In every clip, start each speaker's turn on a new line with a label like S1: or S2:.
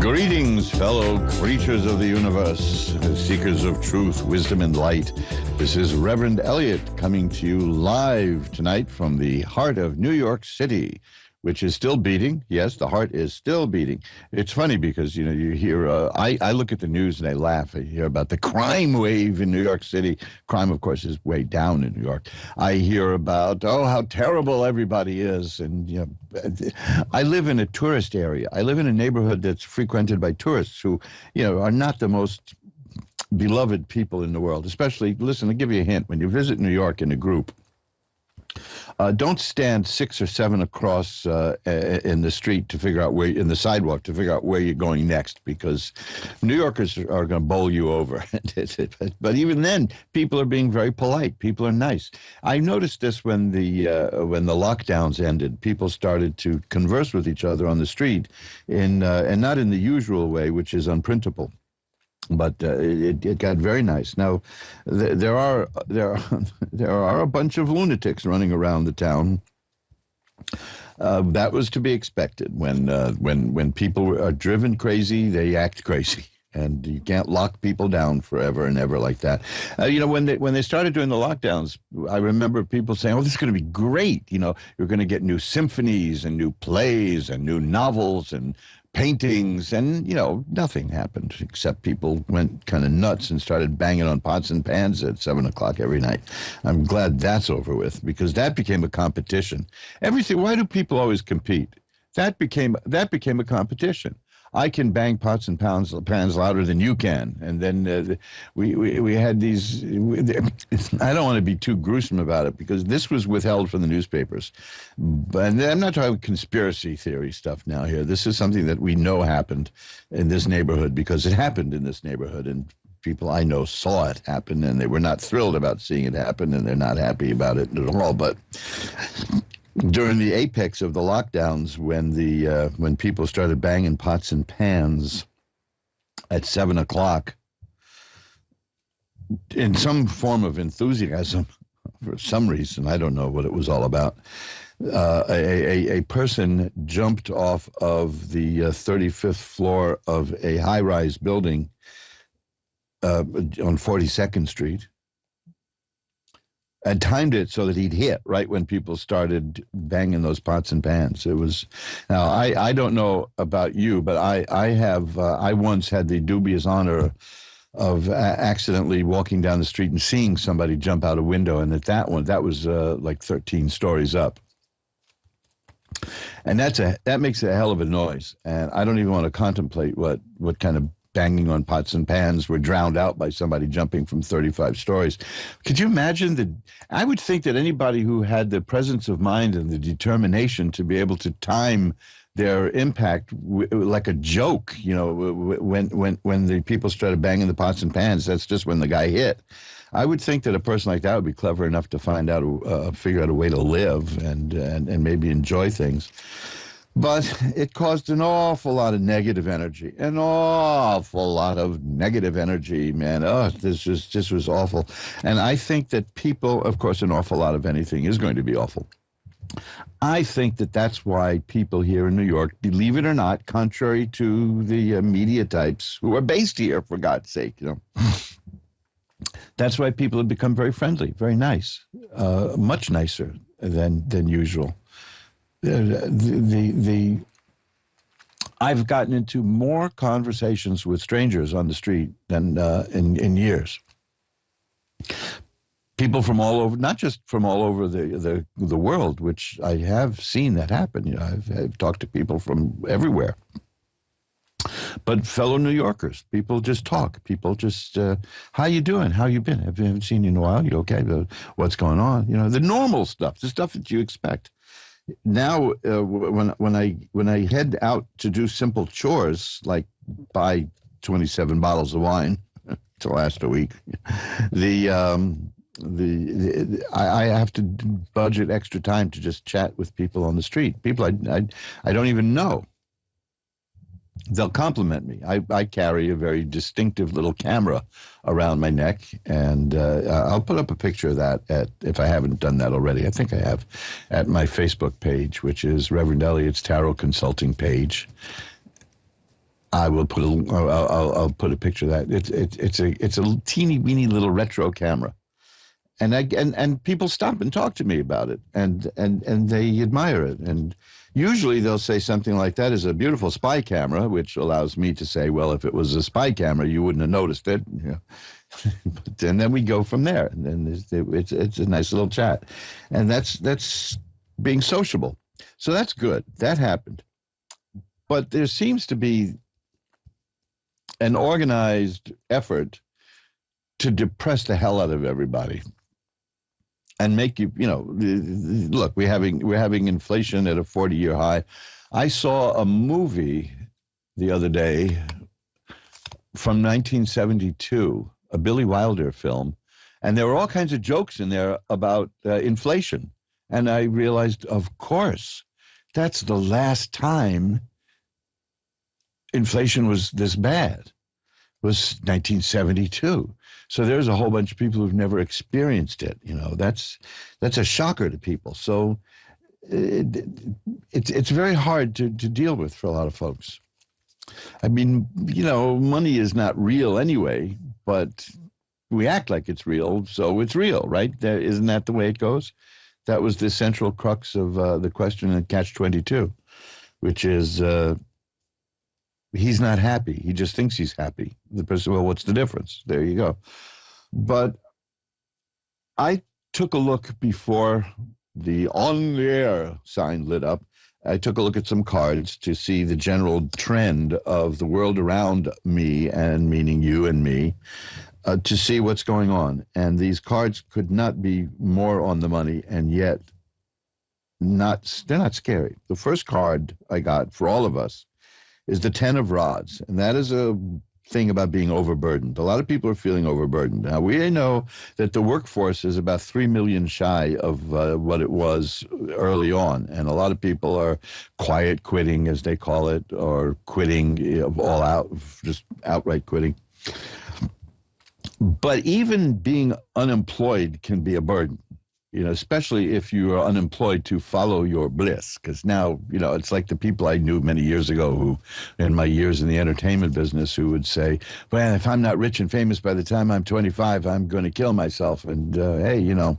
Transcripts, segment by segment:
S1: Greetings, fellow creatures of the universe, seekers of truth, wisdom, and light. This is Reverend Eliot coming to you live tonight from the heart of New York City, which is still beating. Yes, the heart is still beating. It's funny because, you hear, I look at the news and I laugh. I hear about the crime wave in New York City. Crime, of course, is way down in New York. I hear about, how terrible everybody is. And, I live in a tourist area. I live in a neighborhood that's frequented by tourists who, are not the most beloved people in the world. Especially, listen, I'll give you a hint. When you visit New York in a group, don't stand 6 or 7 across in the street to figure out in the sidewalk to figure out where you're going next, because New Yorkers are going to bowl you over. But even then, people are being very polite. People are nice. I noticed this when the lockdowns ended. People started to converse with each other on the street, and not in the usual way, which is unprintable. But it got very nice. Now, there are a bunch of lunatics running around the town. That was to be expected. When people are driven crazy, they act crazy, and you can't lock people down forever and ever like that. When they started doing the lockdowns, I remember people saying, "Oh, this is going to be great. You're going to get new symphonies and new plays and new novels and paintings," and nothing happened except people went kind of nuts and started banging on pots and pans at 7:00 every night. I'm glad that's over with, because that became a competition. Everything. Why do people always compete? That became a competition. I can bang pots and pans louder than you can. And then we had these. I don't want to be too gruesome about it, because this was withheld from the newspapers. But I'm not talking conspiracy theory stuff now here. This is something that we know happened in this neighborhood, because it happened in this neighborhood, and people I know saw it happen, and they were not thrilled about seeing it happen, and they're not happy about it at all. But during the apex of the lockdowns, when people started banging pots and pans at 7:00, in some form of enthusiasm, for some reason, I don't know what it was all about, a person jumped off of the 35th floor of a high-rise building on 42nd Street, and timed it so that he'd hit right when people started banging those pots and pans. It was, now I don't know about you, but I once had the dubious honor of accidentally walking down the street and seeing somebody jump out a window, and that was like 13 stories up. And that makes a hell of a noise, and I don't even want to contemplate what kind of banging on pots and pans were drowned out by somebody jumping from 35 stories. Could you imagine I would think that anybody who had the presence of mind and the determination to be able to time their impact like a joke, when the people started banging the pots and pans, that's just when the guy hit. I would think that a person like that would be clever enough to figure out a way to live and maybe enjoy things. But it caused an awful lot of negative energy, man. Oh, this was awful. And I think that people, of course, an awful lot of anything is going to be awful. I think that that's why people here in New York, believe it or not, contrary to the media types who are based here, for God's sake, that's why people have become very friendly, very nice, much nicer than usual. I've gotten into more conversations with strangers on the street than in years. People from all over, not just from all over the world, which I have seen that happen. I've talked to people from everywhere. But fellow New Yorkers, people just talk. People just, how you doing? How you been? I haven't seen you in a while. You okay? What's going on? The normal stuff, the stuff that you expect. Now, when I head out to do simple chores, like buy 27 bottles of wine to last a week, I have to budget extra time to just chat with people on the street. People I don't even know. They'll compliment me. I carry a very distinctive little camera around my neck, and I'll put up a picture of that if I haven't done that already. I think I have, at my Facebook page, which is Reverend Eliot's Tarot Consulting page. I will put I'll put a picture of that. It's a teeny weeny little retro camera, and people stop and talk to me about it, and they admire it, and usually they'll say something like, that is a beautiful spy camera, which allows me to say, well, if it was a spy camera, you wouldn't have noticed it. You know. And then we go from there, and then it's a nice little chat, and that's being sociable. So that's good. That happened. But there seems to be an organized effort to depress the hell out of everybody and make you, look, we're having inflation at a 40-year high. I saw a movie the other day from 1972, a Billy Wilder film, and there were all kinds of jokes in there about inflation. And I realized, of course, that's the last time inflation was this bad, was 1972. So there's a whole bunch of people who've never experienced it. That's a shocker to people. So it's very hard to deal with for a lot of folks. I mean, money is not real anyway, but we act like it's real, so it's real, right? Isn't that the way it goes? That was the central crux of the question in Catch-22, which is he's not happy. He just thinks he's happy. The person, well, what's the difference? There you go. But I took a look before the on the air sign lit up. I took a look at some cards to see the general trend of the world around me, and meaning you and me, to see what's going on. And these cards could not be more on the money, and yet they're not scary. The first card I got for all of us is the 10 of rods, and that is a thing about being overburdened. A lot of people are feeling overburdened. Now, we know that the workforce is about 3 million shy of what it was early on, and a lot of people are quiet quitting, as they call it, or quitting all out, just outright quitting. But even being unemployed can be a burden, especially if you are unemployed to follow your bliss. Because now, it's like the people I knew many years ago who, in my years in the entertainment business, who would say, well, if I'm not rich and famous by the time I'm 25, I'm going to kill myself. And, hey,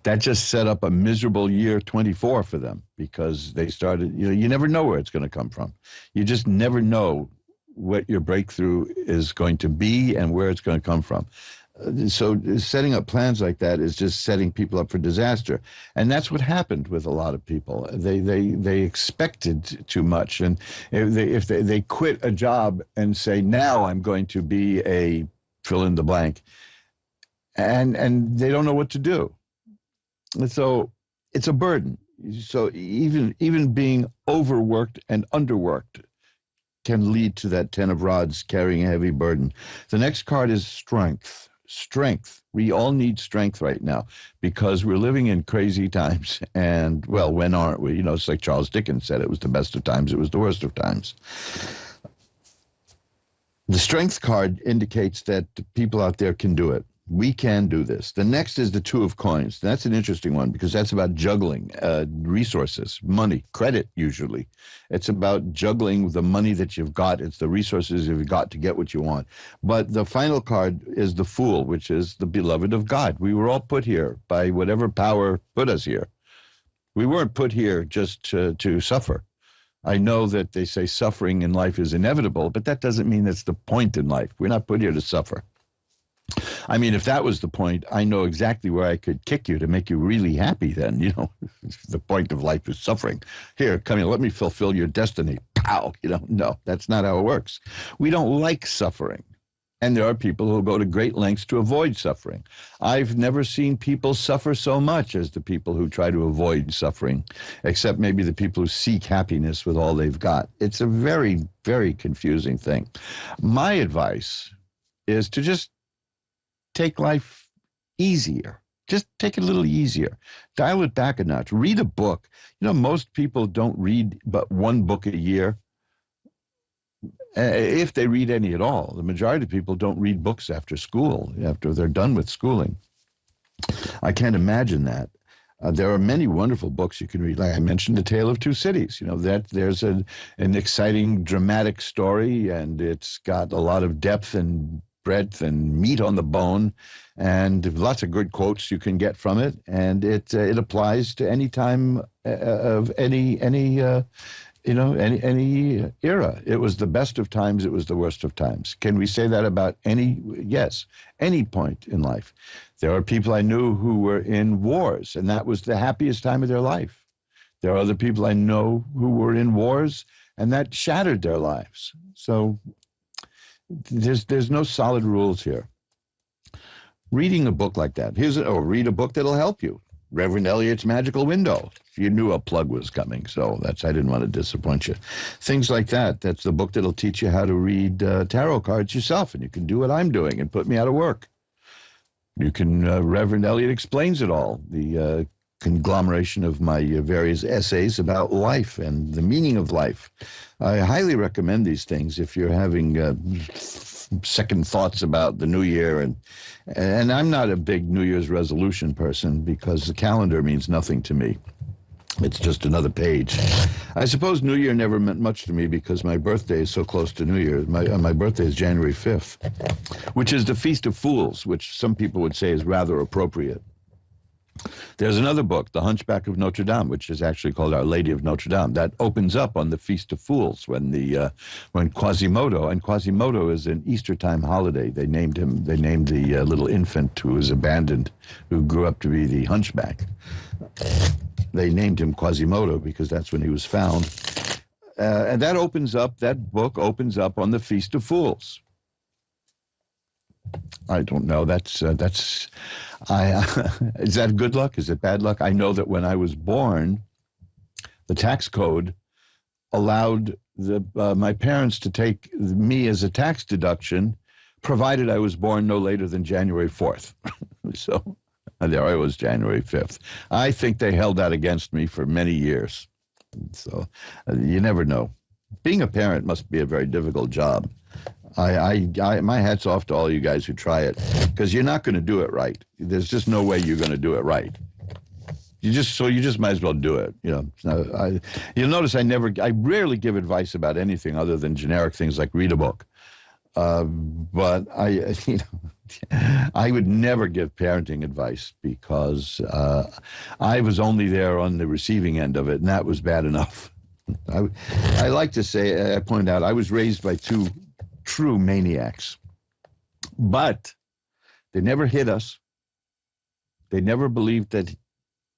S1: that just set up a miserable year 24 for them, because they started, you never know where it's going to come from. You just never know what your breakthrough is going to be and where it's going to come from. So setting up plans like that is just setting people up for disaster. And that's what happened with a lot of people. They expected too much. And if they quit a job and say, now I'm going to be a fill in the blank, and they don't know what to do. And so it's a burden. So even being overworked and underworked can lead to that 10 of rods carrying a heavy burden. The next card is strength. Strength. We all need strength right now because we're living in crazy times. And, well, when aren't we? It's like Charles Dickens said, it was the best of times, it was the worst of times. The strength card indicates that the people out there can do it. We can do this. The next is the 2 of coins. That's an interesting one because that's about juggling resources, money, credit usually. It's about juggling the money that you've got. It's the resources you've got to get what you want. But the final card is the Fool, which is the beloved of God. We were all put here by whatever power put us here. We weren't put here just to suffer. I know that they say suffering in life is inevitable, but that doesn't mean that's the point in life. We're not put here to suffer. I mean, if that was the point, I know exactly where I could kick you to make you really happy then, the point of life is suffering. Here, come here, let me fulfill your destiny. Pow, no, that's not how it works. We don't like suffering. And there are people who go to great lengths to avoid suffering. I've never seen people suffer so much as the people who try to avoid suffering, except maybe the people who seek happiness with all they've got. It's a very, very confusing thing. My advice is to just take life easier. Just take it a little easier. Dial it back a notch. Read a book. Most people don't read but one book a year. If they read any at all. The majority of people don't read books after school, after they're done with schooling. I can't imagine that. There are many wonderful books you can read. Like I mentioned, The Tale of Two Cities. That there's an exciting, dramatic story, and it's got a lot of depth and breadth and meat on the bone, and lots of good quotes you can get from it. And it applies to any time of any any era. It was the best of times. It was the worst of times. Can we say that about any? Yes, any point in life. There are people I knew who were in wars, and that was the happiest time of their life. There are other people I know who were in wars, and that shattered their lives. So there's no solid rules here. Reading a book like that, read a book that'll help you. Reverend Eliot's Magical Window. You knew a plug was coming, so I didn't want to disappoint you. Things like that. That's the book that'll teach you how to read tarot cards yourself, and you can do what I'm doing and put me out of work. You can, Reverend Eliot Explains It All, the conglomeration of my various essays about life and the meaning of life. I highly recommend these things if you're having second thoughts about the new year. And I'm not a big New Year's resolution person because the calendar means nothing to me. It's just another page. I suppose New Year never meant much to me because my birthday is so close to New Year. My birthday is January 5th, which is the Feast of Fools, which some people would say is rather appropriate. There's another book, The Hunchback of Notre Dame, which is actually called Our Lady of Notre Dame, that opens up on the Feast of Fools when Quasimodo, and Quasimodo is an Easter time holiday. They named the little infant who was abandoned, who grew up to be the hunchback. They named him Quasimodo because that's when he was found. And that book opens up on the Feast of Fools. I don't know. Is that good luck? Is it bad luck? I know that when I was born, the tax code allowed my parents to take me as a tax deduction, provided I was born no later than January 4th. So there I was, January 5th. I think they held that against me for many years. So you never know. Being a parent must be a very difficult job. My hat's off to all you guys who try it, because you're not going to do it right. There's just no way you're going to do it right. You just might as well do it. You'll notice I rarely give advice about anything other than generic things like read a book. But I would never give parenting advice because I was only there on the receiving end of it, and that was bad enough. I like to say, I point out, I was raised by two true maniacs, but they never hit us. They never believed that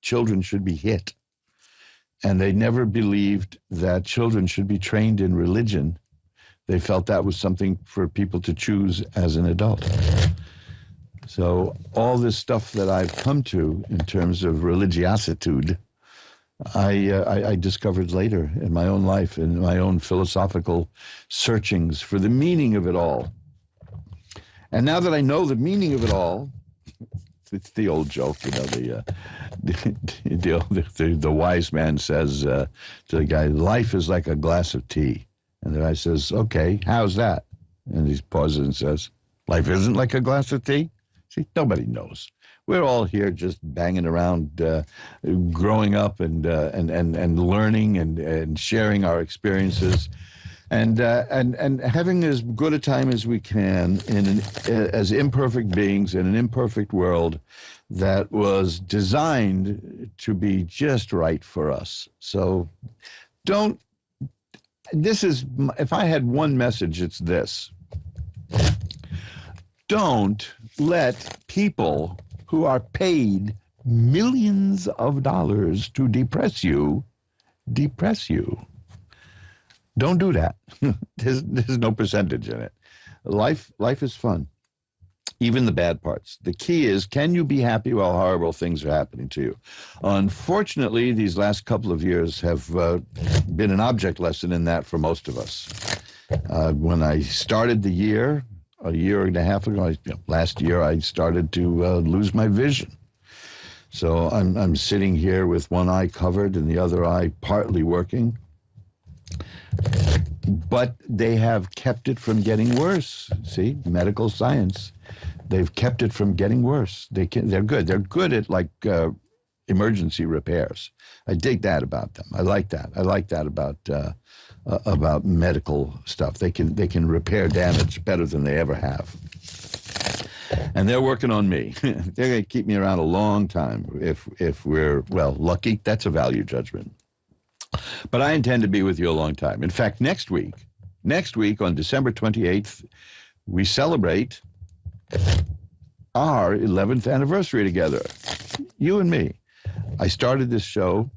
S1: children should be hit, and they never believed that children should be trained in religion. They felt that was something for people to choose as an adult. So all this stuff that I've come to in terms of religiositude, I discovered later in my own life, in my own philosophical searchings for the meaning of it all. And now that I know the meaning of it all, it's the old joke, the wise man says to the guy, life is like a glass of tea. And the guy says, okay, how's that? And he pauses and says, life isn't like a glass of tea? See, nobody knows. We're all here just banging around, growing up and learning and sharing our experiences, and having as good a time as we can as imperfect beings in an imperfect world that was designed to be just right for us. So if I had one message, it's this. Don't let people who are paid millions of dollars to depress you. Don't do that. There's no percentage in it. Life is fun, even the bad parts. The key is, can you be happy while horrible things are happening to you? Unfortunately, these last couple of years have been an object lesson in that for most of us. When I started the year, a year and a half ago, last year, I started to lose my vision. So I'm sitting here with one eye covered and the other eye partly working. But they have kept it from getting worse. See, medical science. They've kept it from getting worse. They're good. They're good at emergency repairs. I dig that about them. I like that. I like that about medical stuff. They can repair damage better than they ever have. And they're working on me. They're going to keep me around a long time if we're, well, lucky. That's a value judgment. But I intend to be with you a long time. In fact, next week on December 28th, we celebrate our 11th anniversary together, you and me. I started this show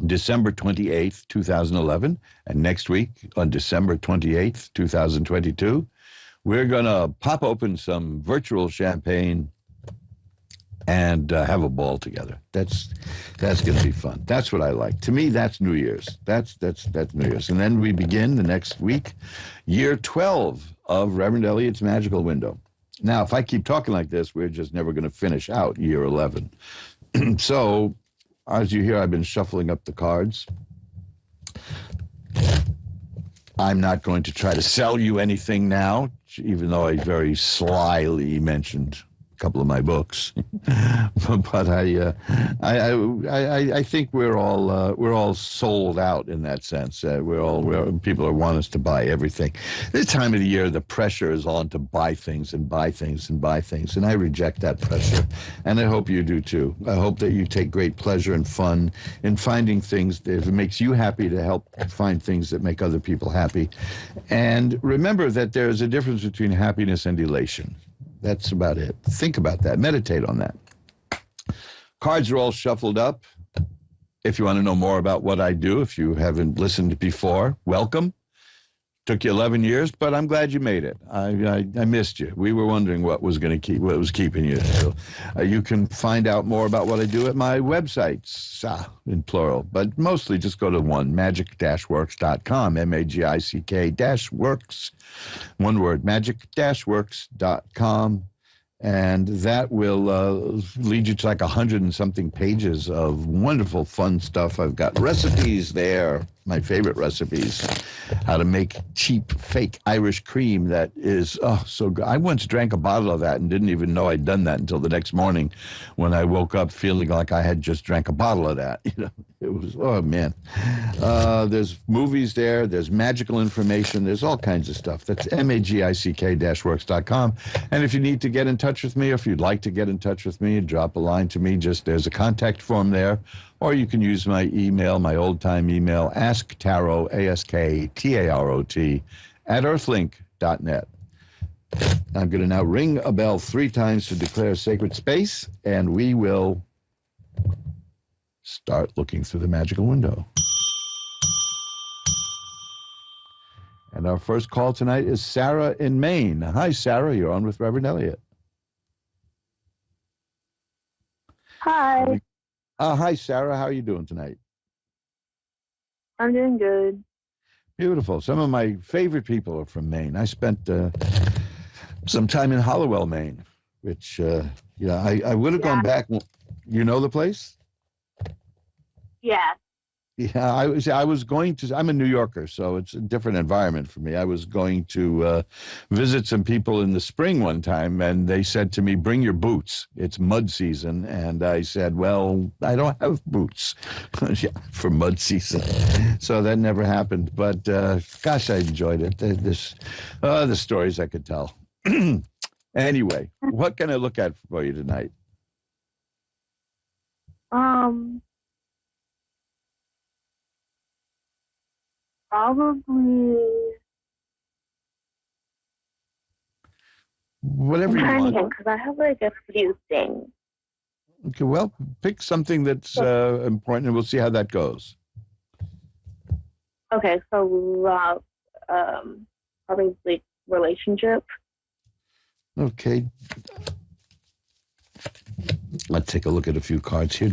S1: December 28th, 2011, and next week on December 28th, 2022, we're going to pop open some virtual champagne and have a ball together. That's going to be fun. That's what I like. To me, that's New Year's. That's New Year's. And then we begin the next week, year 12 of Reverend Eliot's Magical Window. Now, if I keep talking like this, we're just never going to finish out year 11. So, as you hear, I've been shuffling up the cards. I'm not going to try to sell you anything now, even though I very slyly mentioned a couple of my books. But I think we're all sold out in that sense. People want us to buy everything. This time of the year, the pressure is on to buy things and buy things and buy things, and I reject that pressure. And I hope you do too. I hope that you take great pleasure and fun in finding things that if it makes you happy, to help find things that make other people happy. And remember that there's a difference between happiness and elation. That's about it. Think about that. Meditate on that. Cards are all shuffled up. If you want to know more about what I do, if you haven't listened before, welcome. Took you 11 years, but I'm glad you made it. I missed you. We were wondering what was keeping you. So, you can find out more about what I do at my websites, in plural, but mostly just go to one, magic-works.com, MAGICK-works, one word, magic-works.com. And that will lead you to like 100 and something pages of wonderful, fun stuff. I've got recipes there, my favorite recipes, how to make cheap, fake Irish cream that is, so good. I once drank a bottle of that and didn't even know I'd done that until the next morning when I woke up feeling like I had just drank a bottle of that. It was, oh, man. There's movies there. There's magical information. There's all kinds of stuff. That's magick-works.com. And if you need to get in touch with me, or if you'd like to get in touch with me, drop a line to me. Just there's a contact form there. Or you can use my email, my old-time email, asktarot, ASKTAROT, @earthlink.net. I'm going to now ring a bell 3 times to declare sacred space, and we will start looking through the magical window. And our first call tonight is Sarah in Maine. Hi, Sarah. You're on with Reverend Eliot.
S2: Hi.
S1: Hi, Sarah. How are you doing tonight?
S2: I'm doing good.
S1: Beautiful. Some of my favorite people are from Maine. I spent some time in Hollowell, Maine, which, I would have gone back. You know the place?
S2: Yeah.
S1: Yeah, I was going to, I'm a New Yorker, so it's a different environment for me. I was going to visit some people in the spring one time, and they said to me, bring your boots. It's mud season. And I said, well, I don't have boots for mud season. So that never happened. But gosh, I enjoyed it. The stories I could tell. Anyway, what can I look at for you tonight?
S2: Probably.
S1: Whatever you want.
S2: Because I have like a few things.
S1: Okay, well, pick something that's important, and we'll see how that goes.
S2: Okay, so probably relationship.
S1: Okay. Let's take a look at a few cards here.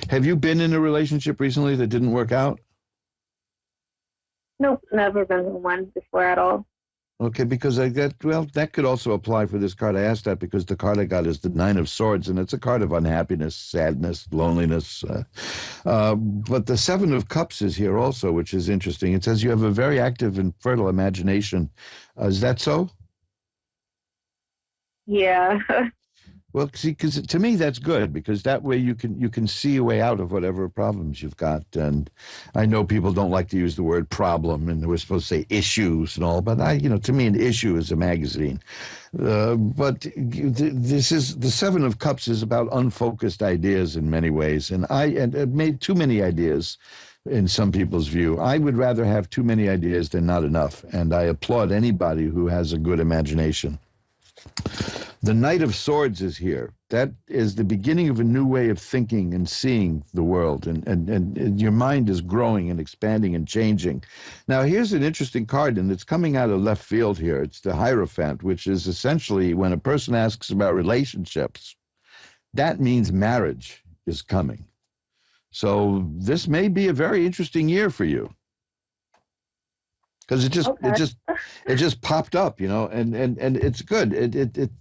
S1: Have you been in a relationship recently that didn't work out?
S2: Nope, never been in one before at all.
S1: Okay, because that could also apply for this card. I asked that because the card I got is the 9 of Swords, and it's a card of unhappiness, sadness, loneliness. But the 7 of Cups is here also, which is interesting. It says you have a very active and fertile imagination. Is that so?
S2: Yeah.
S1: Well, see, because to me that's good because that way you can see a way out of whatever problems you've got. And I know people don't like to use the word problem, and we're supposed to say issues and all, but to me, an issue is a magazine. But this is the Seven of Cups is about unfocused ideas in many ways, and it made too many ideas. In some people's view, I would rather have too many ideas than not enough, and I applaud anybody who has a good imagination. The Knight of Swords is here. That is the beginning of a new way of thinking and seeing the world, and your mind is growing and expanding and changing. Now, here's an interesting card, and it's coming out of left field here. It's the Hierophant, which is essentially when a person asks about relationships, that means marriage is coming. So this may be a very interesting year for you. Because it just popped up, and it's good.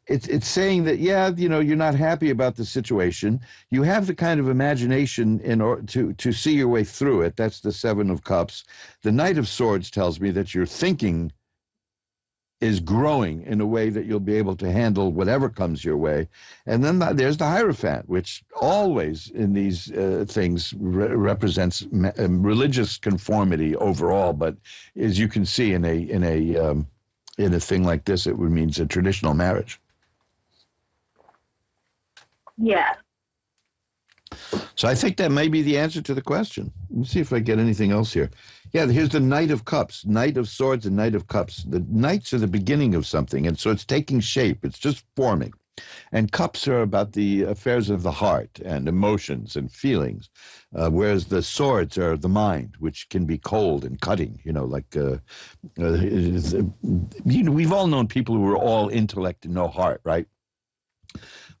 S1: It's saying that you're not happy about the situation. You have the kind of imagination in order to see your way through it. That's the Seven of Cups. The Knight of Swords tells me that your thinking is growing in a way that you'll be able to handle whatever comes your way. And then there's the Hierophant, which always in these things represents religious conformity overall. But as you can see in a thing like this, it would mean a traditional marriage.
S2: Yeah.
S1: So I think that may be the answer to the question. Let me see if I get anything else here. Yeah, here's the Knight of Cups, Knight of Swords and Knight of Cups. The knights are the beginning of something, and so it's taking shape. It's just forming. And cups are about the affairs of the heart and emotions and feelings, whereas the swords are the mind, which can be cold and cutting, we've all known people who are all intellect and no heart, right?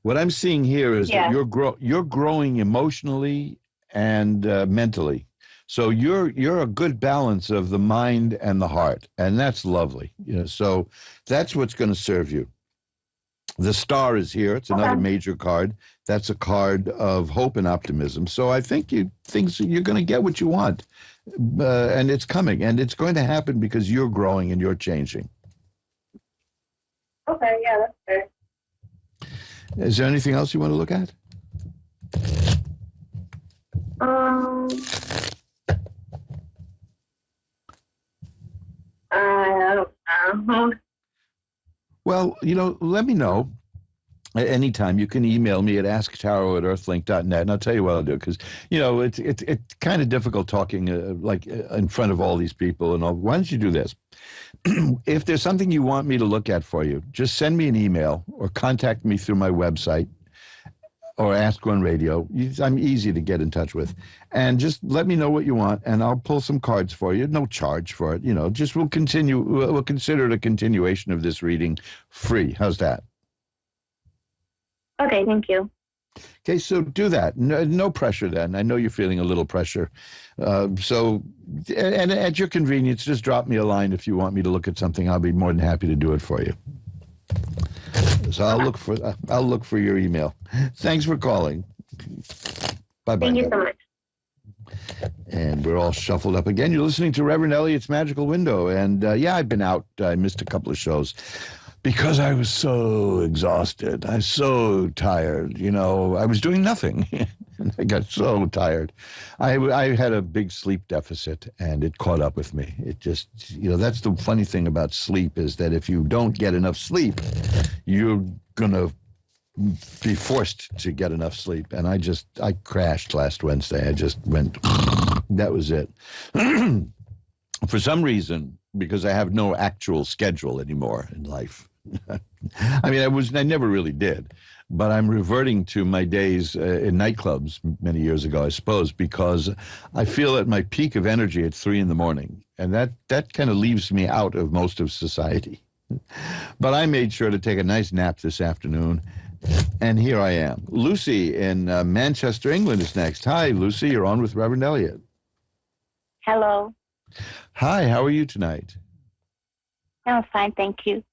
S1: What I'm seeing here is that you're growing emotionally and mentally. So you're a good balance of the mind and the heart, and that's lovely. So that's what's going to serve you. The Star is here. It's another major card. That's a card of hope and optimism. So I think you're going to get what you want, and it's coming, and it's going to happen because you're growing and you're changing.
S2: Okay, yeah, that's fair.
S1: Is there anything else you want to look at?
S2: I don't know.
S1: Well, let me know. At any time, you can email me at asktarot@earthlink.net, and I'll tell you what I'll do, because, it's kind of difficult talking in front of all these people and all. Why don't you do this? If there's something you want me to look at for you, just send me an email or contact me through my website or Ask One Radio. I'm easy to get in touch with. And just let me know what you want, and I'll pull some cards for you. No charge for it. Just we'll consider it a continuation of this reading free. How's that?
S2: Okay, thank you.
S1: Okay, so do that. No pressure then. I know you're feeling a little pressure. So at your convenience, just drop me a line if you want me to look at something. I'll be more than happy to do it for you. So I'll look for your email. Thanks for calling. Bye-bye.
S2: Thank you so much.
S1: And we're all shuffled up again. You're listening to Reverend Eliot's Magical Window. And I've been out. I missed a couple of shows because I was so exhausted. I was so tired. I was doing nothing. I got so tired. I had a big sleep deficit, and it caught up with me. It just, that's the funny thing about sleep, is that if you don't get enough sleep, you're going to be forced to get enough sleep. And I crashed last Wednesday. I just went, that was it. For some reason, because I have no actual schedule anymore in life. I mean, I never really did, but I'm reverting to my days in nightclubs many years ago, I suppose, because I feel at my peak of energy at 3 a.m, and that kind of leaves me out of most of society. But I made sure to take a nice nap this afternoon, and here I am. Lucy in Manchester, England is next. Hi, Lucy. You're on with Reverend Eliot.
S2: Hello.
S1: Hi, how are you tonight?
S2: I'm fine, thank you.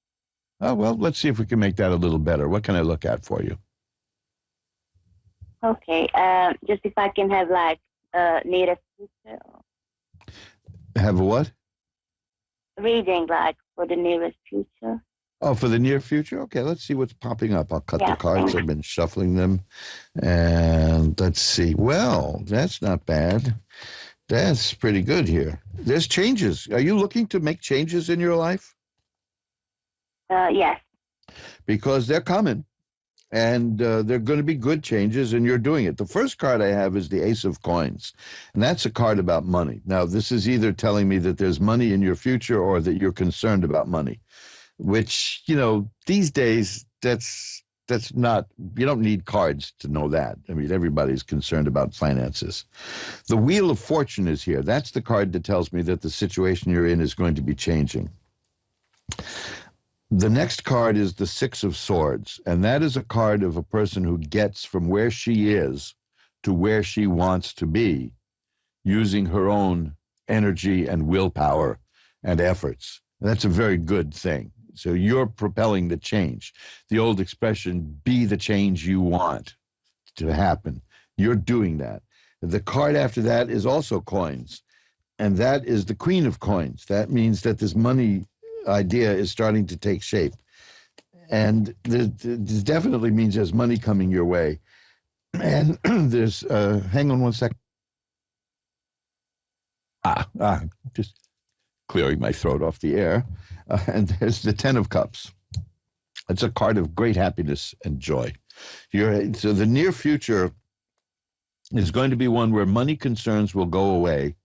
S1: Oh, well, let's see if we can make that a little better. What can I look at for you?
S2: Okay, just if I can have near future.
S1: Have a what?
S2: Reading for the nearest future.
S1: Oh, for the near future? Okay, let's see what's popping up. I'll cut the
S2: Yeah.
S1: cards. I've been shuffling them. And let's see. Well, that's not bad. That's pretty good here. There's changes. Are you looking to make changes in your life?
S2: Yes.
S1: Because they're coming. And they're going to be good changes, and you're doing it. The first card I have is the Ace of Coins, and that's a card about money. Now, this is either telling me that there's money in your future or that you're concerned about money, which, these days, that's not, you don't need cards to know that. I mean, everybody's concerned about finances. The Wheel of Fortune is here. That's the card that tells me that the situation you're in is going to be changing. The next card is the Six of Swords, and that is a card of a person who gets from where she is to where she wants to be using her own energy and willpower and efforts. And that's a very good thing. So you're propelling the change. The old expression, be the change you want to happen. You're doing that. The card after that is also coins, and that is the Queen of Coins. That means that this money idea is starting to take shape, and this definitely means there's money coming your way. And there's hang on one sec. Just clearing my throat off the air. And there's the Ten of Cups. It's a card of great happiness and joy. So the near future is going to be one where money concerns will go away,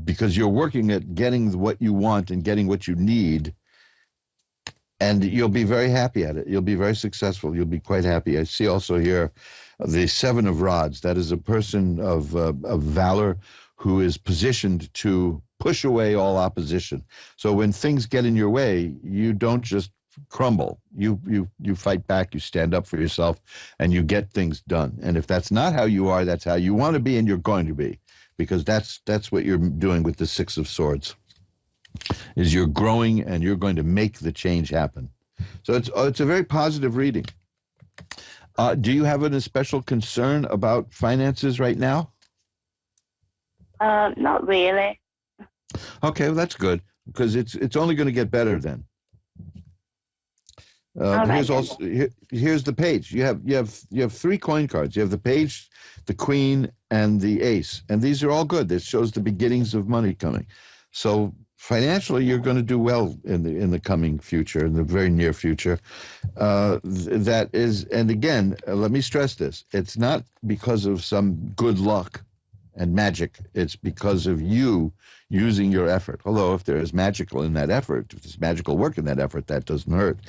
S1: because you're working at getting what you want and getting what you need, and you'll be very happy at it. You'll be very successful. You'll be quite happy. I see also here the Seven of Rods. That is a person of valor who is positioned to push away all opposition. So when things get in your way, you don't just crumble. You fight back, you stand up for yourself, and you get things done. And if that's not how you are, that's how you want to be, and you're going to be. Because that's what you're doing with the Six of Swords, is you're growing and you're going to make the change happen. So it's a very positive reading. Do you have a special concern about finances right now?
S2: Not really.
S1: Okay, well, that's good, because it's only going to get better then. Here's the page. You have three coin cards. You have the page, the queen, and the ace, and these are all good. This shows the beginnings of money coming. So financially, you're going to do well in the coming future, in the very near future. That is, and again, let me stress this: it's not because of some good luck and magic. It's because of you using your effort. Although if there is magical in that effort, if there's magical work in that effort, that doesn't hurt.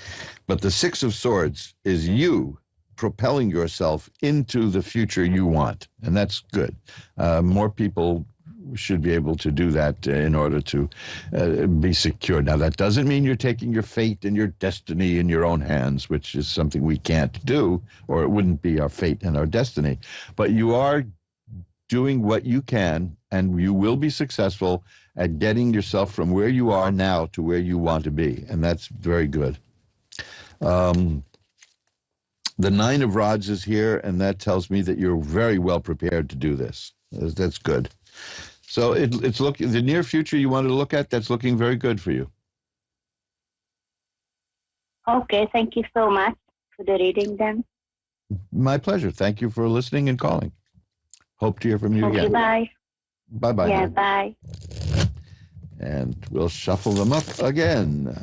S1: But the Six of Swords is you propelling yourself into the future you want, and that's good. More people should be able to do that in order to be secure. Now, that doesn't mean you're taking your fate and your destiny in your own hands, which is something we can't do, or it wouldn't be our fate and our destiny. But you are doing what you can, and you will be successful at getting yourself from where you are now to where you want to be, and that's very good. The Nine of Rods is here, and that tells me that you're very well prepared to do this. That's good. So it's the near future you wanted to look at, that's looking very good for you.
S2: Okay, thank you so much for the reading then.
S1: My pleasure. Thank you for listening and calling. Hope to hear from you again.
S2: Bye.
S1: Bye-bye.
S2: Yeah, bye.
S1: And we'll shuffle them up again.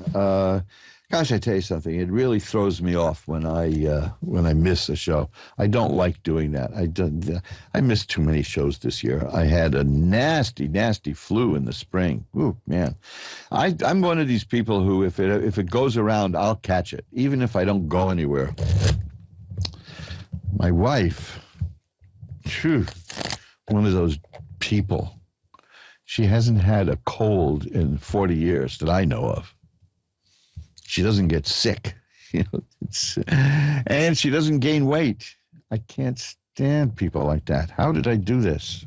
S1: Gosh, I tell you something. It really throws me off when I miss a show. I don't like doing that. I missed too many shows this year. I had a nasty, nasty flu in the spring. Ooh, man. I'm one of these people who, if it goes around, I'll catch it, even if I don't go anywhere. My wife, phew, one of those people. She hasn't had a cold in 40 years that I know of. She doesn't get sick, and she doesn't gain weight. I can't stand people like that. How did I do this?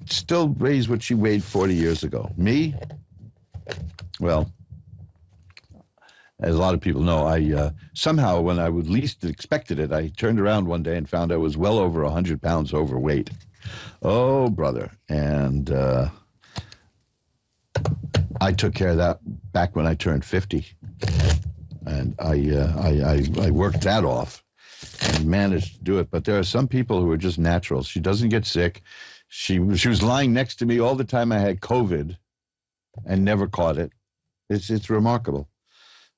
S1: Still weighs what she weighed 40 years ago. Me? Well, as a lot of people know, I somehow, when I would least expected it, I turned around one day and found I was well over 100 pounds overweight. Oh, brother. And I took care of that back when I turned 50, and I worked that off and managed to do it. But there are some people who are just natural. She doesn't get sick. She was lying next to me all the time I had COVID and never caught it. It's remarkable.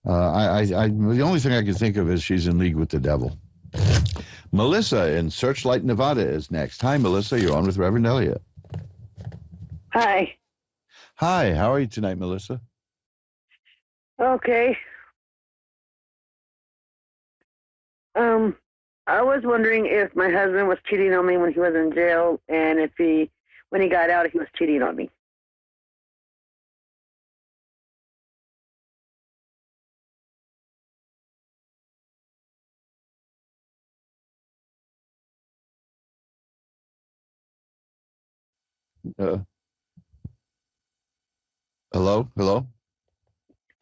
S1: The only thing I can think of is she's in league with the devil. Melissa in Searchlight, Nevada is next. Hi, Melissa. You're on with Reverend Eliot.
S2: Hi.
S1: Hi. How are you tonight, Melissa?
S2: Okay. I was wondering if my husband was cheating on me when he was in jail, and if when he got out, he was cheating on me.
S1: Hello? Hello?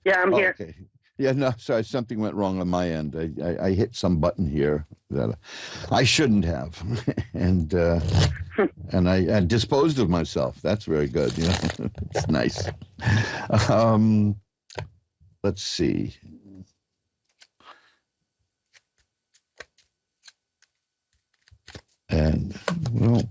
S2: Yeah, I'm here.
S1: Okay. Yeah, no, sorry, something went wrong on my end. I hit some button here that I shouldn't have, and I disposed of myself. That's very good. You know, it's nice. Let's see. And well,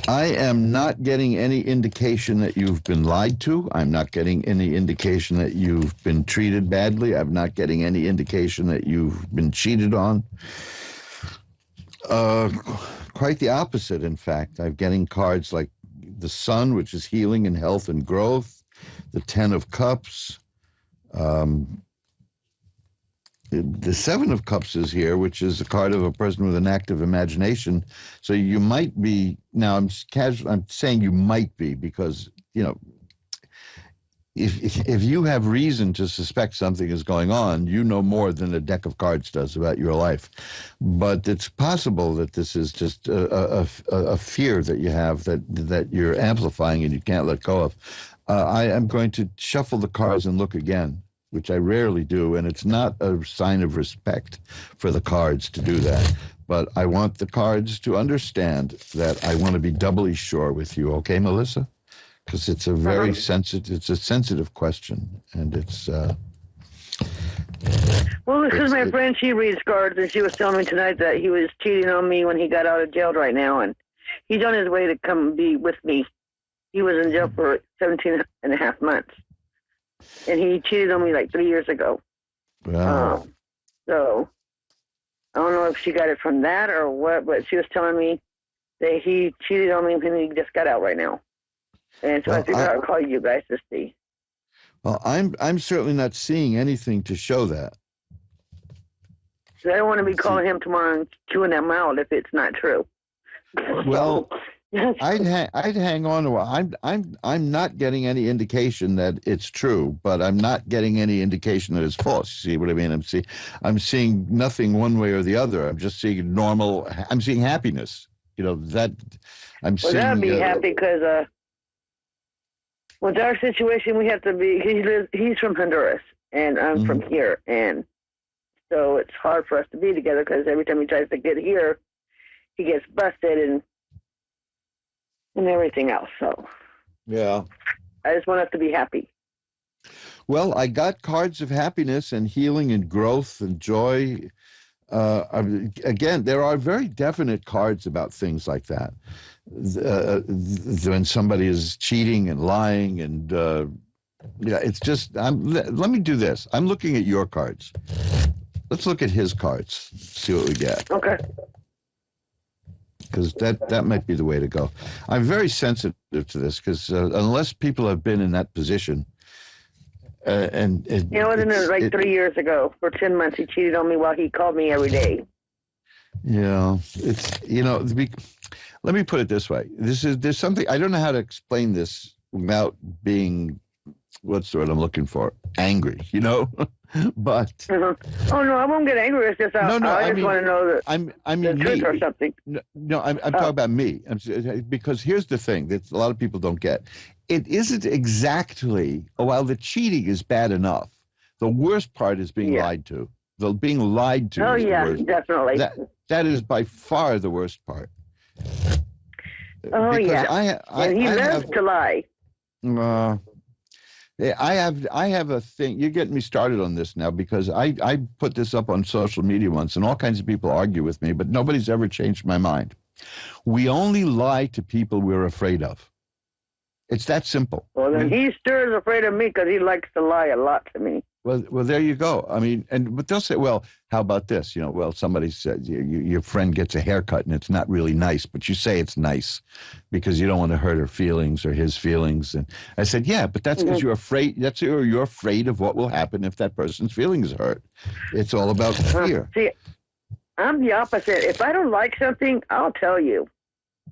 S1: I am not getting any indication that you've been lied to. I'm not getting any indication that you've been treated badly. I'm not getting any indication that you've been cheated on. Quite the opposite, in fact. I'm getting cards like the Sun, which is healing and health and growth, the Ten of Cups. The Seven of Cups is here, which is a card of a person with an active imagination. So you might be, now I'm saying you might be because, you know, if you have reason to suspect something is going on, you know more than a deck of cards does about your life. But it's possible that this is just a fear that you have that you're amplifying and you can't let go of. I am going to shuffle the cards and look again, which I rarely do, and it's not a sign of respect for the cards to do that. But I want the cards to understand that I want to be doubly sure with you, okay, Melissa? Because it's a very sensitive question, and it's...
S2: Well, this is my friend. She reads cards, and she was telling me tonight that he was cheating on me when he got out of jail right now, and he's on his way to come be with me. He was in jail for 17 and a half months. And he cheated on me like 3 years ago.
S1: Wow.
S2: So I don't know if she got it from that or what, but she was telling me that he cheated on me when he just got out right now. And so I figured I'd call you guys to see.
S1: Well, I'm certainly not seeing anything to show that.
S2: So I don't want to be calling him tomorrow and chewing him out if it's not true.
S1: Well, I'd hang on to it. I'm not getting any indication that it's true, but I'm not getting any indication that it's false. You see what I mean? I'm seeing nothing one way or the other. I'm just seeing normal. I'm seeing happiness. You know that.
S2: Well, that'd be happy because with our situation, we have to be. He's from Honduras, and I'm from here, and so it's hard for us to be together because every time he tries to get here, he gets busted and everything else. So
S1: yeah,
S2: I just want us to be happy.
S1: Well, I got cards of happiness and healing and growth and joy. Again, there are very definite cards about things like that. When somebody is cheating and lying and yeah, it's just. Let me do this. I'm looking at your cards. Let's look at his cards. See what we get.
S2: Okay.
S1: Because that might be the way to go. I'm very sensitive to this because unless people have been in that position, and it
S2: wasn't it like 3 years ago? For 10 months, he cheated on me while he called me every day.
S1: Yeah, it's let me put it this way. There's something I don't know how to explain this without being what's the word I'm looking for? Angry, but
S2: Oh no, I won't get angry. It's just I just want to know that
S1: I mean
S2: the truth
S1: me.
S2: or something.
S1: No, I'm talking about me. Because here's the thing that a lot of people don't get. It isn't exactly, while the cheating is bad enough, the worst part is being lied to. The being lied to is the worst.
S2: Definitely.
S1: That is by far the worst part.
S2: Oh,
S1: because
S2: yeah. And he
S1: I
S2: loves
S1: have
S2: to lie.
S1: uh, I have a thing. You're getting me started on this now because I put this up on social media once, and all kinds of people argue with me, but nobody's ever changed my mind. We only lie to people we're afraid of. It's that simple.
S2: Well, then he sure is afraid of me because he likes to lie a lot to me.
S1: Well, there you go. I mean, but they'll say, well, how about this? Well, somebody said your friend gets a haircut and it's not really nice, but you say it's nice because you don't want to hurt her feelings or his feelings. And I said, yeah, but that's because you're afraid. You're afraid of what will happen if that person's feelings are hurt. It's all about fear.
S2: See, I'm the opposite. If I don't like something, I'll tell you.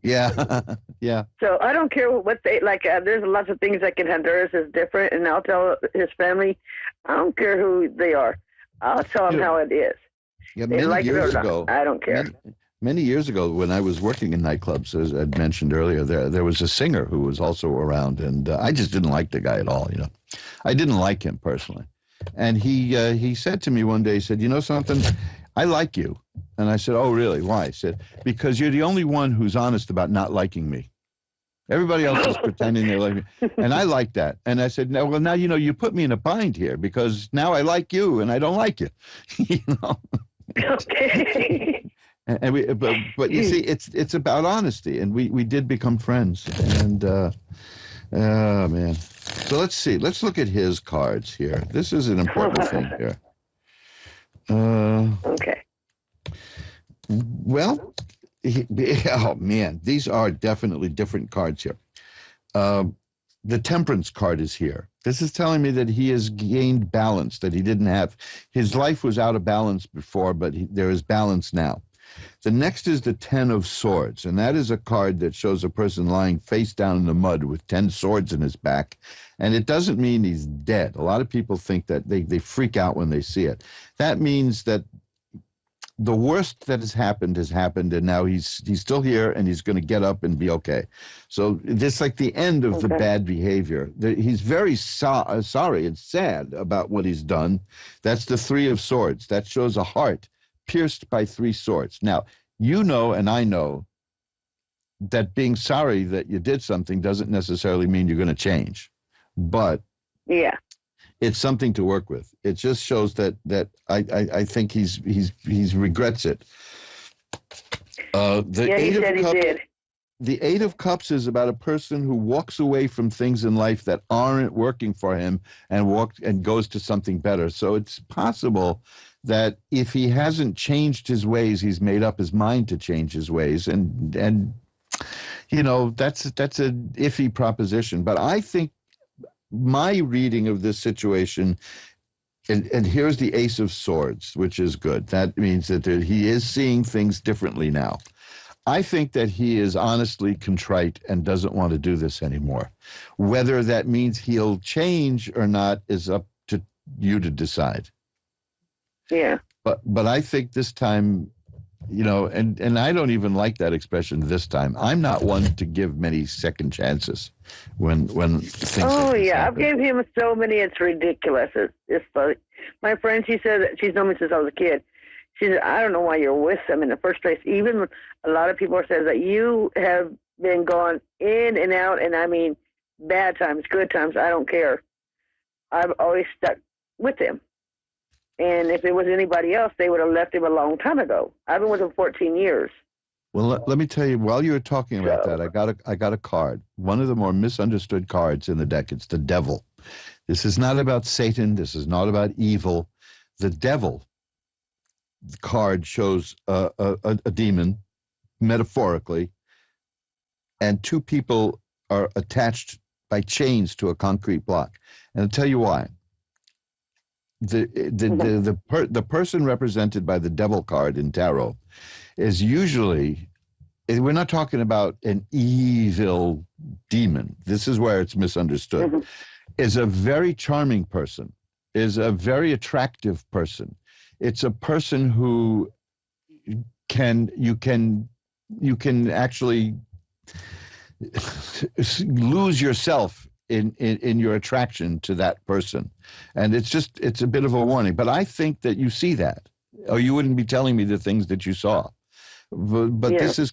S1: Yeah, yeah.
S2: So I don't care what they like. There's lots of things like in Honduras is different, and I'll tell his family. I don't care who they are. I'll tell them how it is.
S1: Yeah,
S2: they like it or not. I don't care.
S1: Many years ago, when I was working in nightclubs, as I'd mentioned earlier, there was a singer who was also around, and I just didn't like the guy at all. I didn't like him personally, and he said to me one day, he said, "You know something? I like you." And I said, "Oh, really? Why?" He said, "Because you're the only one who's honest about not liking me. Everybody else is pretending they like me." And I like that. And I said, "No, well, now, you put me in a bind here because now I like you and I don't like you."
S2: Okay.
S1: And but you see, it's about honesty. And we did become friends. And, oh, man. So let's see. Let's look at his cards here. This is an important thing here.
S2: Okay.
S1: Well, oh man, these are definitely different cards here. The Temperance card is here. This is telling me that he has gained balance that he didn't have. His life was out of balance before, but there is balance now. The next is the Ten of Swords, and that is a card that shows a person lying face down in the mud with 10 swords in his back, and it doesn't mean he's dead. A lot of people think that they freak out when they see it. That means that the worst that has happened, and now he's still here, and he's going to get up and be okay. So this like the end of the bad behavior. He's very sorry and sad about what he's done. That's the Three of Swords. That shows a heart pierced by 3 swords. Now, and I know that being sorry that you did something doesn't necessarily mean you're going to change. But
S2: yeah,
S1: it's something to work with. It just shows that I think he's regrets it. The Eight of Cups is about a person who walks away from things in life that aren't working for him and goes to something better. So it's possible that if he hasn't changed his ways, he's made up his mind to change his ways, and that's a iffy proposition. But I think my reading of this situation, and here's the Ace of Swords, which is good. That means that he is seeing things differently now. I think that he is honestly contrite and doesn't want to do this anymore. Whether that means he'll change or not is up to you to decide.
S2: Yeah.
S1: But I think this time, and I don't even like that expression, this time. I'm not one to give many second chances when things like this happen.
S2: I've given him so many, it's ridiculous. It's like, my friend, she said that she's known me since I was a kid. She said, I don't know why you're with him in the first place. Even a lot of people say that you have been going in and out, and I mean, bad times, good times, I don't care. I've always stuck with him. And if it was anybody else, they would have left him a long time ago. I've been with him 14 years.
S1: Well, let me tell you, while you were talking about that, I got a card, one of the more misunderstood cards in the deck. It's the Devil. This is not about Satan. This is not about evil. The Devil card shows a demon, metaphorically, and 2 people are attached by chains to a concrete block. And I'll tell you why. The person represented by the Devil card in tarot is usually, we're not talking about an evil demon. This is where it's misunderstood. Is a very charming person, is a very attractive person. It's a person who you can actually lose yourself in your attraction to that person. And it's a bit of a warning. But I think that you see that, or you wouldn't be telling me the things that you saw. But this is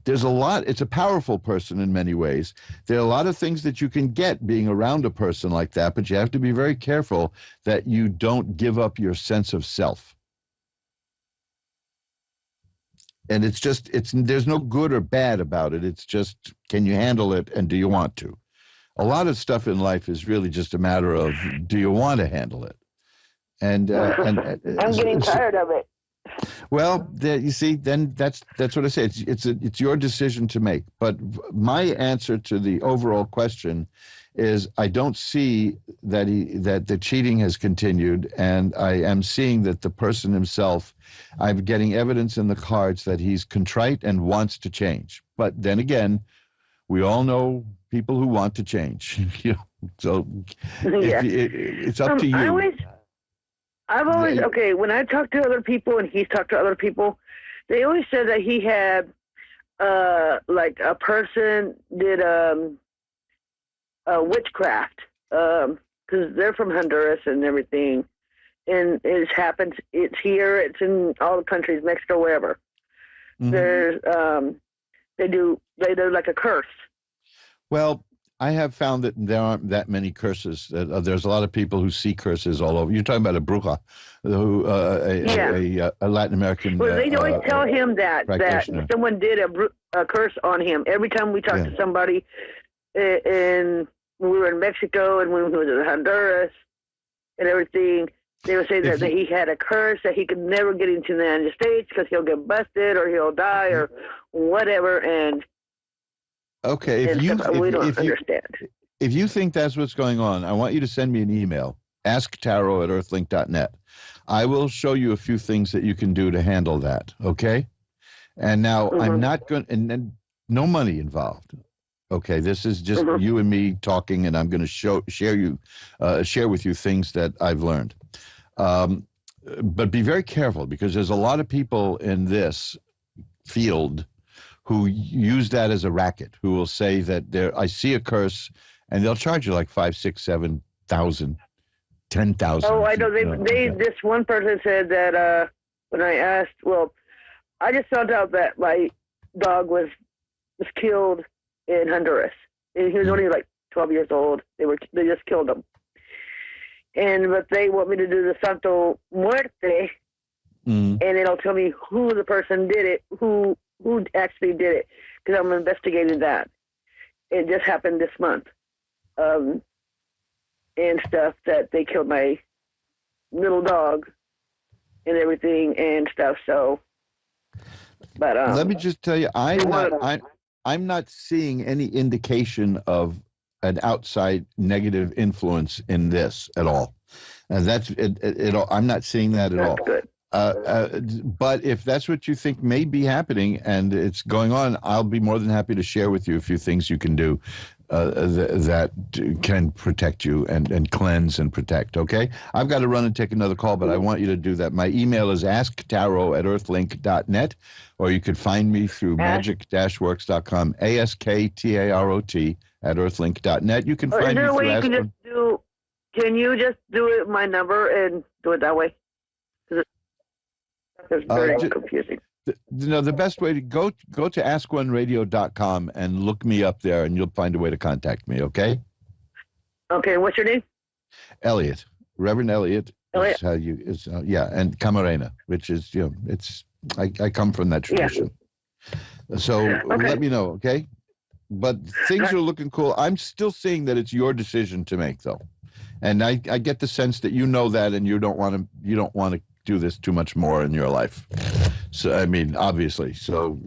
S1: there's a lot. It's a powerful person in many ways. There are a lot of things that you can get being around a person like that, but you have to be very careful that you don't give up your sense of self. And there's no good or bad about it. It's just, can you handle it and do you want to? A lot of stuff in life is really just a matter of, do you want to handle it? And
S2: I'm getting tired of it.
S1: Well, you see, then that's what I say. It's your decision to make. But my answer to the overall question is, I don't see that the cheating has continued, and I am seeing that the person himself, I'm getting evidence in the cards that he's contrite and wants to change. But then again, we all know people who want to change. So
S2: Yeah.
S1: it's up to you.
S2: I've always, okay, when I talk to other people and he's talked to other people, they always said that he had, like a person did witchcraft, because they're from Honduras and everything, and it's happened, it's here, it's in all the countries, Mexico, wherever. Mm-hmm. There's, they do like a curse.
S1: Well, I have found that there aren't that many curses. There's a lot of people who see curses all over. You're talking about a bruja, who a Latin American.
S2: Well, they always tell him that someone did a curse on him. Every time we talk to somebody, when we were in Mexico and when we were in Honduras and everything, they would say that he had a curse, that he could never get into the United States because he'll get busted or he'll die or whatever. And
S1: okay, if you think that's what's going on, I want you to send me an email, asktaro@earthlink.net. I will show you a few things that you can do to handle that, okay? And now I'm not going, and no money involved. Okay, this is just you and me talking, and I'm going to share with you things that I've learned. But be very careful, because there's a lot of people in this field who use that as a racket, who will say that I see a curse, and they'll charge you like $5,000, $6,000, $7,000, $10,000.
S2: Oh, I know. This one person said that when I asked, well, I just found out that my dog was killed in Honduras, and he was only like 12 years old. They just killed him, but they want me to do the Santo Muerte, and it'll tell me who the person did it, who actually did it, because I'm investigating that. It just happened this month, and stuff, that they killed my little dog and everything and stuff. So, but
S1: let me just tell you, I'm not seeing any indication of an outside negative influence in this at all, and that's it. I'm not seeing that at all.
S2: Good.
S1: But if that's what you think may be happening and it's going on, I'll be more than happy to share with you a few things you can do that can protect you and cleanse and protect, okay? I've got to run and take another call, but I want you to do that. My email is asktaro@earthlink.net, or you could find me through magic-works.com, ASKTAROT@earthlink.net. You can find me through
S2: Can you just do it my number and do it that way? It's very confusing.
S1: The best way to go to askoneradio.com and look me up there, and you'll find a way to contact me, okay?
S2: Okay, what's your name?
S1: Eliot. Reverend Eliot.
S2: Eliot.
S1: Is how you and Camarena, which is, it's I come from that tradition. Yeah. So let me know, okay? But things are looking cool. I'm still seeing that it's your decision to make, though. And I get the sense that you know that, and you don't want to do this too much more in your life. So I mean, obviously. So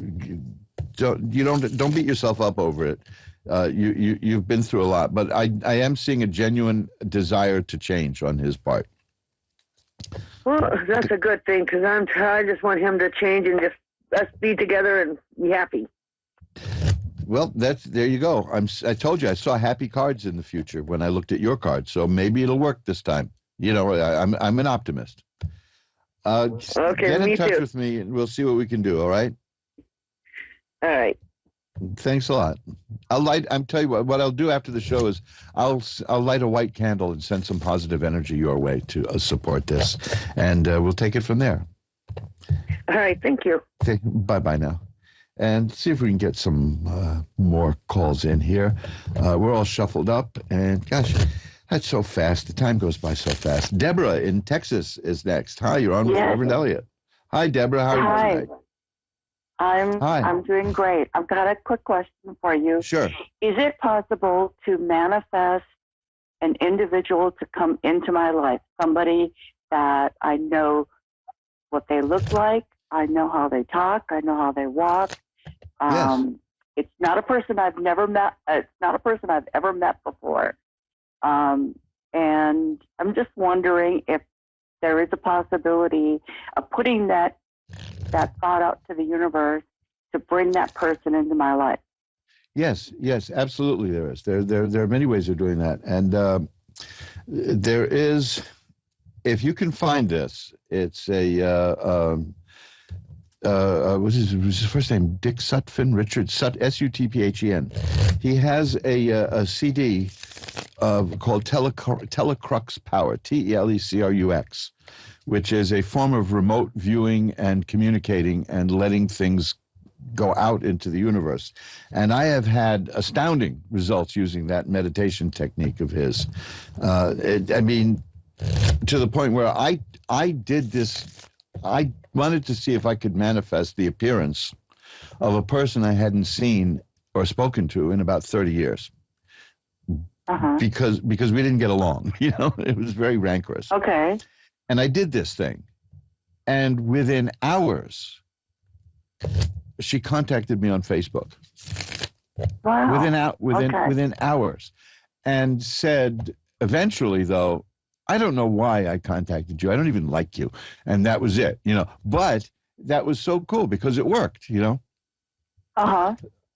S1: don't beat yourself up over it. You've been through a lot, but I am seeing a genuine desire to change on his part.
S2: Well, that's a good thing, because I just want him to change and just us be together and be happy.
S1: Well, there you go. I told you I saw happy cards in the future when I looked at your cards, so maybe it'll work this time. I'm an optimist.
S2: Okay,
S1: get in touch with me, and we'll see what we can do. All right.
S2: All right.
S1: Thanks a lot. I'm tell you what I'll do after the show is I'll light a white candle and send some positive energy your way to support this, and we'll take it from there.
S2: All right. Thank you.
S1: Okay. Bye now. and see if we can get some more calls in here. We're all shuffled up, and gosh, that's so fast. The time goes by so fast. Deborah in Texas is next. Hi, you're on with Reverend Eliot. Hi, Deborah. How are you tonight?
S3: I'm doing great. I've got a quick question for you.
S1: Sure.
S3: Is it possible to manifest an individual to come into my life? Somebody that I know what they look like, I know how they talk, I know how they walk.
S1: Yes.
S3: It's not a person I've never met. It's not a person I've ever met before. And I'm just wondering if there is a possibility of putting that thought out to the universe to bring that person into my life.
S1: Yes, absolutely there is. There are many ways of doing that. And there is, if you can find this, it's what's his first name? Dick Sutphen, Richard Sutphen. He has a CD called Telecrux Power, Telecrux, which is a form of remote viewing and communicating and letting things go out into the universe. And I have had astounding results using that meditation technique of his. I mean, to the point where I did this, I wanted to see if I could manifest the appearance of a person I hadn't seen or spoken to in about 30 years. Because we didn't get along, you know, it was very rancorous.
S3: Okay.
S1: And I did this thing. And within hours, she contacted me on Facebook.
S3: Wow.
S1: Within hours, and said, eventually, though, I don't know why I contacted you. I don't even like you. And that was it, you know. But that was so cool because it worked, you know.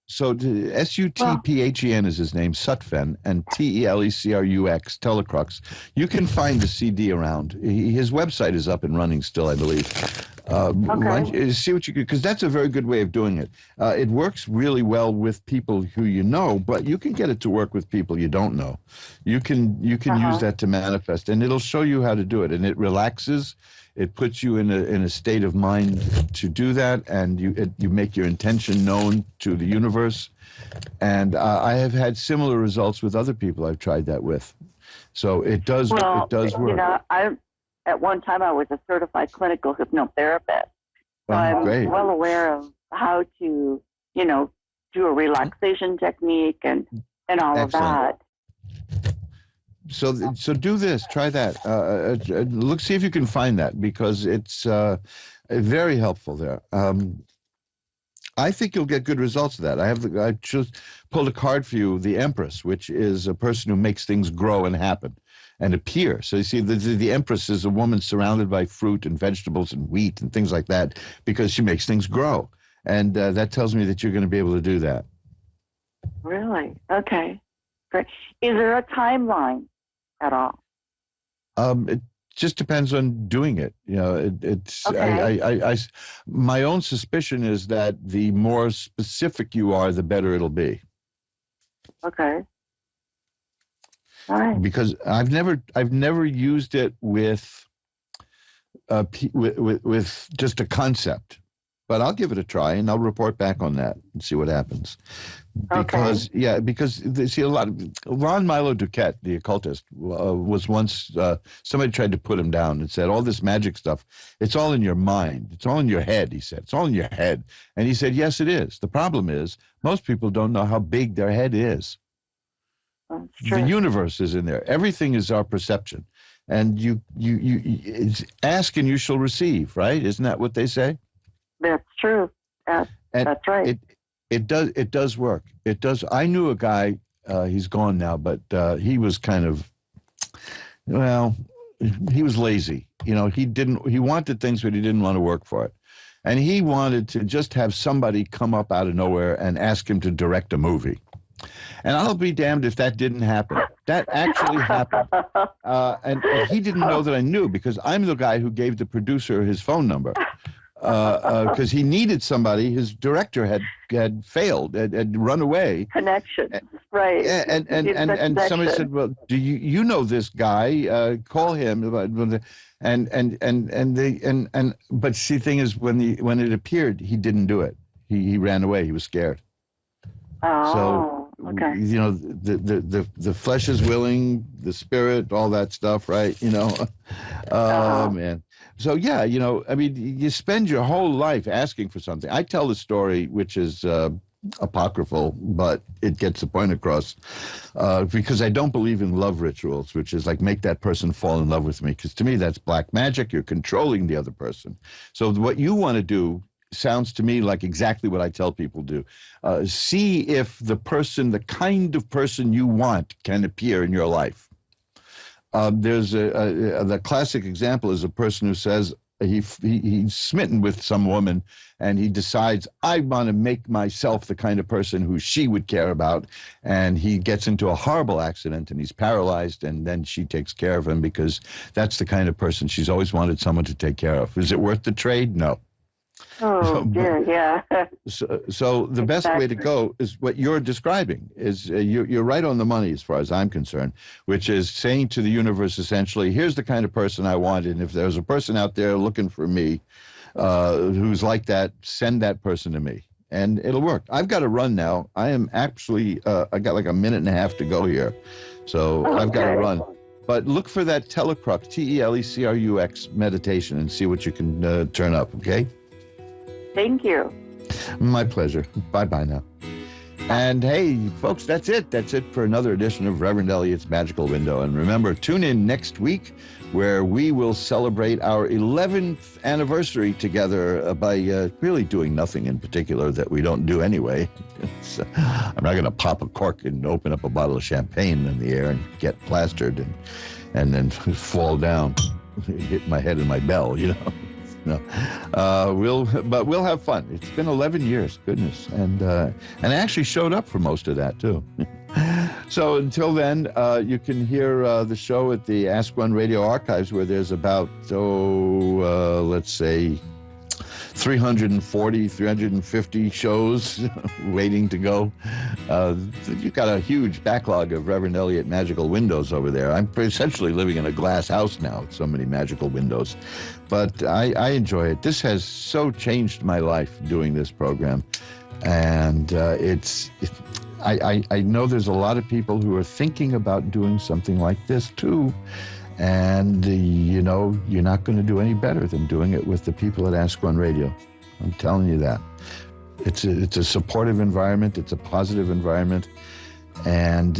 S1: So Sutphen is his name, Sutphen, and Telecrux, Telecrux. You can find the CD around. His website is up and running still, I believe. See what you can, because that's a very good way of doing it. It works really well with people who you know, but you can get it to work with people you don't know. You can use that to manifest, and it'll show you how to do it, and it relaxes. It puts you in a state of mind to do that, and you make your intention known to the universe. And I have had similar results with other people I've tried that with. So it does work.
S3: You know, at one time I was a certified clinical hypnotherapist. So I'm
S1: great.
S3: well aware of how to, you know, do a relaxation technique and all of that.
S1: So do this. Try that. See if you can find that, because it's very helpful there. I think you'll get good results of that. I just pulled a card for you, the Empress, which is a person who makes things grow and happen and appear. So you see, the Empress is a woman surrounded by fruit and vegetables and wheat and things like that, because she makes things grow. And that tells me that you're going to be able to do that.
S3: Really? Okay. Great. Is there a timeline at all?
S1: It just depends on doing it. You know, it's
S3: okay.
S1: My own suspicion is that the more specific you are, the better it'll be.
S3: Okay. All right.
S1: Because I've never used it with just a concept. But I'll give it a try, and I'll report back on that and see what happens. Because, see, a lot of Ron Milo Duquette, the occultist, was once, somebody tried to put him down and said, all this magic stuff, it's all in your mind. It's all in your head, he said. It's all in your head. And he said, yes, it is. The problem is most people don't know how big their head is. The universe is in there. Everything is our perception. And you ask and you shall receive, right? Isn't that what they say?
S3: That's true. That's right.
S1: It does work. It does. I knew a guy, he's gone now, but he was kind of, well, he was lazy. You know, he wanted things, but he didn't want to work for it. And he wanted to just have somebody come up out of nowhere and ask him to direct a movie. And I'll be damned if that didn't happen. That actually happened. And he didn't know that I knew, because I'm the guy who gave the producer his phone number. Because he needed somebody. His director had failed, had run away.
S3: Connection, right?
S1: And somebody said, "Well, do you know this guy? Call him." But see, the thing is, when it appeared, he didn't do it. He ran away. He was scared.
S3: Oh, okay.
S1: You know, the flesh is willing, the spirit, all that stuff, right? You know, man. So yeah, you know, I mean, you spend your whole life asking for something. I tell the story, which is apocryphal, but it gets the point across, because I don't believe in love rituals, which is like make that person fall in love with me, because to me that's black magic. You're controlling the other person. So what you want to do sounds to me like exactly what I tell people do. See if the kind of person you want can appear in your life. There's the classic example is a person who says he's smitten with some woman, and he decides, I want to make myself the kind of person who she would care about, and he gets into a horrible accident and he's paralyzed, and then she takes care of him because that's the kind of person she's always wanted someone to take care of. Is it worth the trade? No.
S3: Oh, dear, yeah.
S1: So the best way to go is what you're describing. Is you're right on the money as far as I'm concerned, which is saying to the universe essentially, here's the kind of person I want, and if there's a person out there looking for me who's like that, send that person to me, and it'll work. I've got to run now. I am actually, I got like a minute and a half to go here, so I've got to run. But look for that Telecrux, Telecrux meditation, and see what you can turn up, okay?
S3: Thank you.
S1: My pleasure. Bye-bye now. And hey, folks, that's it. That's it for another edition of Reverend Eliot's Magical Window. And remember, tune in next week where we will celebrate our 11th anniversary together by really doing nothing in particular that we don't do anyway. I'm not going to pop a cork and open up a bottle of champagne in the air and get plastered and then fall down, hit my head in my bell, you know. No, we'll have fun. It's been 11 years, goodness, and I actually showed up for most of that too. So until then, you can hear the show at the Ask One Radio archives, where there's about let's say 340, 350 shows waiting to go. You've got a huge backlog of Reverend Eliot magical windows over there. I'm essentially living in a glass house now with so many magical windows. But I enjoy it. This has so changed my life doing this program. And I know there's a lot of people who are thinking about doing something like this too. And, you know, you're not going to do any better than doing it with the people at Ask One Radio. I'm telling you that. It's a supportive environment. It's a positive environment. And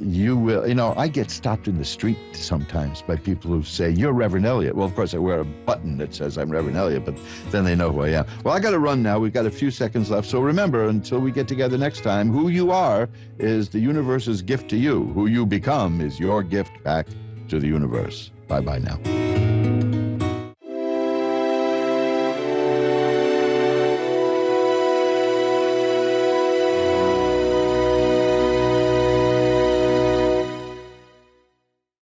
S1: you will, you know, I get stopped in the street sometimes by people who say, you're Reverend Eliot. Well, of course, I wear a button that says I'm Reverend Eliot, but then they know who I am. Well, I got to run now. We've got a few seconds left. So remember, until we get together next time, who you are is the universe's gift to you. Who you become is your gift back to the universe. Bye-bye now.